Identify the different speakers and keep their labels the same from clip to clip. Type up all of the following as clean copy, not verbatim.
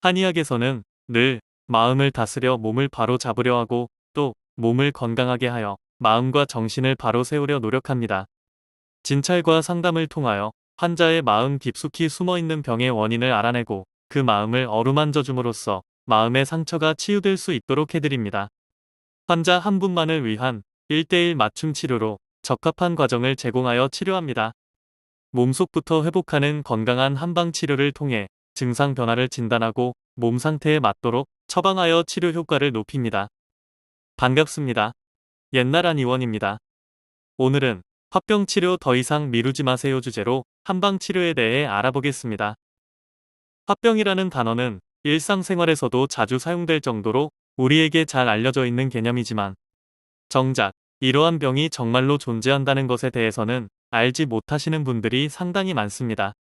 Speaker 1: 한의학에서는 늘 마음을 다스려 몸을 바로 잡으려 하고 또 몸을 건강하게 하여 마음과 정신을 바로 세우려 노력합니다. 진찰과 상담을 통하여 환자의 마음 깊숙이 숨어있는 병의 원인을 알아내고 그 마음을 어루만져 줌으로써 마음의 상처가 치유될 수 있도록 해드립니다. 환자 한 분만을 위한 1:1 맞춤 치료로 적합한 과정을 제공하여 치료합니다. 몸속부터 회복하는 건강한 한방 치료를 통해 증상 변화를 진단하고 몸 상태에 맞도록 처방하여 치료 효과를 높입니다. 반갑습니다. 옛날 한의원입니다. 오늘은 화병 치료 더 이상 미루지 마세요 주제로 한방 치료에 대해 알아보겠습니다. 화병이라는 단어는 일상생활에서도 자주 사용될 정도로 우리에게 잘 알려져 있는 개념이지만 정작 이러한 병이 정말로 존재한다는 것에 대해서는 알지 못하시는 분들이 상당히 많습니다.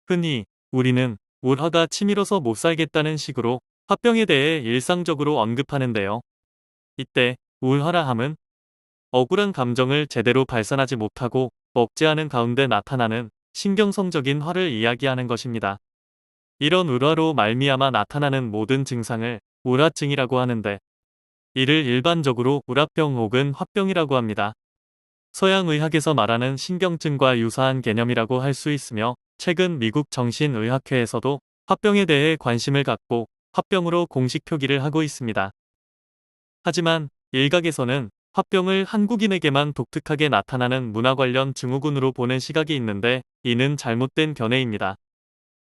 Speaker 1: 흔히 우리는 울화가 치밀어서 못 살겠다는 식으로 화병에 대해 일상적으로 언급하는데요. 이때 울화라 함은 억울한 감정을 제대로 발산하지 못하고 억제하는 가운데 나타나는 신경성적인 화를 이야기하는 것입니다. 이런 울화로 말미암아 나타나는 모든 증상을 울화증이라고 하는데 이를 일반적으로 울화병 혹은 화병이라고 합니다. 서양의학에서 말하는 신경증과 유사한 개념이라고 할 수 있으며 최근 미국 정신의학회에서도 화병에 대해 관심을 갖고 화병으로 공식 표기를 하고 있습니다. 하지만 일각에서는 화병을 한국인에게만 독특하게 나타나는 문화 관련 증후군으로 보는 시각이 있는데 이는 잘못된 견해입니다.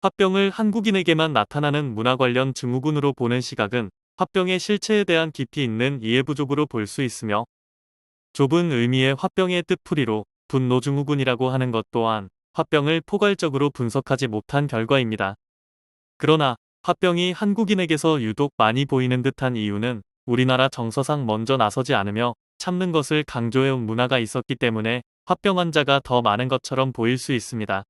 Speaker 1: 화병을 한국인에게만 나타나는 문화 관련 증후군으로 보는 시각은 화병의 실체에 대한 깊이 있는 이해 부족으로 볼 수 있으며 좁은 의미의 화병의 뜻풀이로 분노증후군이라고 하는 것 또한 화병을 포괄적으로 분석하지 못한 결과입니다. 그러나 화병이 한국인에게서 유독 많이 보이는 듯한 이유는 우리나라 정서상 먼저 나서지 않으며 참는 것을 강조해온 문화가 있었기 때문에 화병 환자가 더 많은 것처럼 보일 수 있습니다.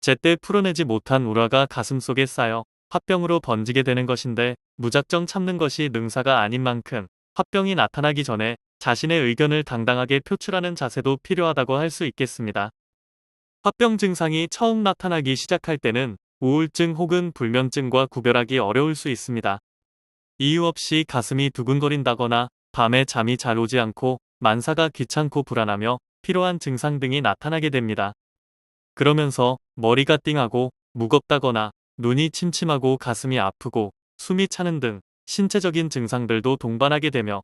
Speaker 1: 제때 풀어내지 못한 울화가 가슴속에 쌓여 화병으로 번지게 되는 것인데 무작정 참는 것이 능사가 아닌 만큼 화병이 나타나기 전에 자신의 의견을 당당하게 표출하는 자세도 필요하다고 할 수 있겠습니다. 화병 증상이 처음 나타나기 시작할 때는 우울증 혹은 불면증과 구별하기 어려울 수 있습니다. 이유 없이 가슴이 두근거린다거나 밤에 잠이 잘 오지 않고 만사가 귀찮고 불안하며 피로한 증상 등이 나타나게 됩니다. 그러면서 머리가 띵하고 무겁다거나 눈이 침침하고 가슴이 아프고 숨이 차는 등 신체적인 증상들도 동반하게 되며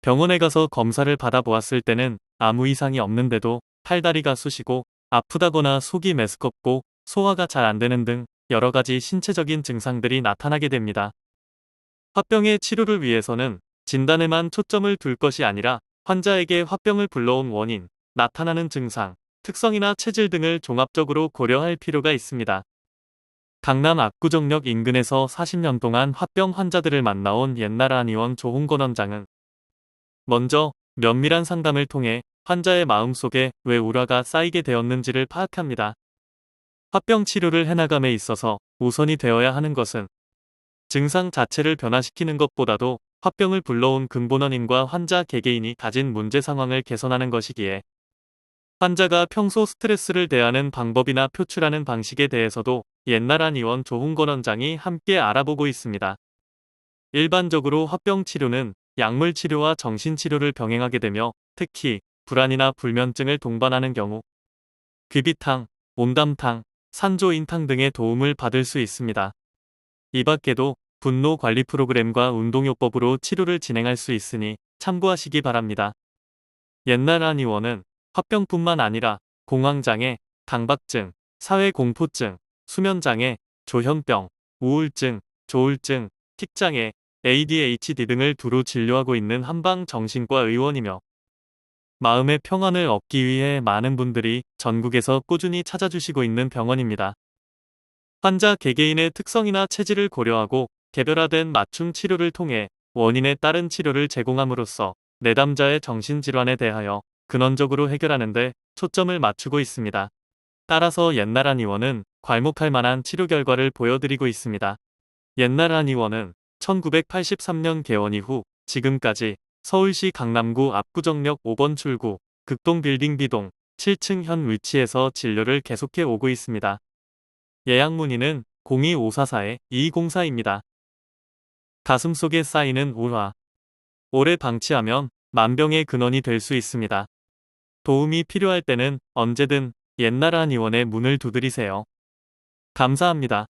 Speaker 1: 병원에 가서 검사를 받아보았을 때는 아무 이상이 없는데도 팔다리가 쑤시고 아프다거나 속이 메스껍고 소화가 잘 안 되는 등 여러 가지 신체적인 증상들이 나타나게 됩니다. 화병의 치료를 위해서는 진단에만 초점을 둘 것이 아니라 환자에게 화병을 불러온 원인, 나타나는 증상, 특성이나 체질 등을 종합적으로 고려할 필요가 있습니다. 강남 압구정역 인근에서 40년 동안 화병 환자들을 만나온 옛날 한의원 조홍건 원장은 먼저 면밀한 상담을 통해 환자의 마음속에 왜 울화가 쌓이게 되었는지를 파악합니다. 화병 치료를 해나감에 있어서 우선이 되어야 하는 것은 증상 자체를 변화시키는 것보다도 화병을 불러온 근본 원인과 환자 개개인이 가진 문제 상황을 개선하는 것이기에 환자가 평소 스트레스를 대하는 방법이나 표출하는 방식에 대해서도 옛날 한의원 조홍건 원장이 함께 알아보고 있습니다. 일반적으로 화병 치료는 약물 치료와 정신 치료를 병행하게 되며 특히 불안이나 불면증을 동반하는 경우 귀비탕, 온담탕, 산조인탕 등의 도움을 받을 수 있습니다. 이 밖에도 분노 관리 프로그램과 운동요법으로 치료를 진행할 수 있으니 참고하시기 바랍니다. 옛날 한의원은 화병뿐만 아니라 공황장애, 강박증, 사회공포증, 수면장애, 조현병, 우울증, 조울증, 틱장애, ADHD 등을 두루 진료하고 있는 한방 정신과 의원이며 마음의 평안을 얻기 위해 많은 분들이 전국에서 꾸준히 찾아주시고 있는 병원입니다. 환자 개개인의 특성이나 체질을 고려하고 개별화된 맞춤 치료를 통해 원인에 따른 치료를 제공함으로써 내담자의 정신질환에 대하여 근원적으로 해결하는 데 초점을 맞추고 있습니다. 따라서 옛날 한의원은 괄목할 만한 치료 결과를 보여드리고 있습니다. 옛날 한의원은 1983년 개원 이후 지금까지 서울시 강남구 압구정역 5번 출구 극동 빌딩 B동 7층 현 위치에서 진료를 계속해 오고 있습니다. 예약 문의는 02-544-2204입니다. 가슴속에 쌓이는 우화. 오래 방치하면 만병의 근원이 될 수 있습니다. 도움이 필요할 때는 언제든 옛날 한의원의 문을 두드리세요. 감사합니다.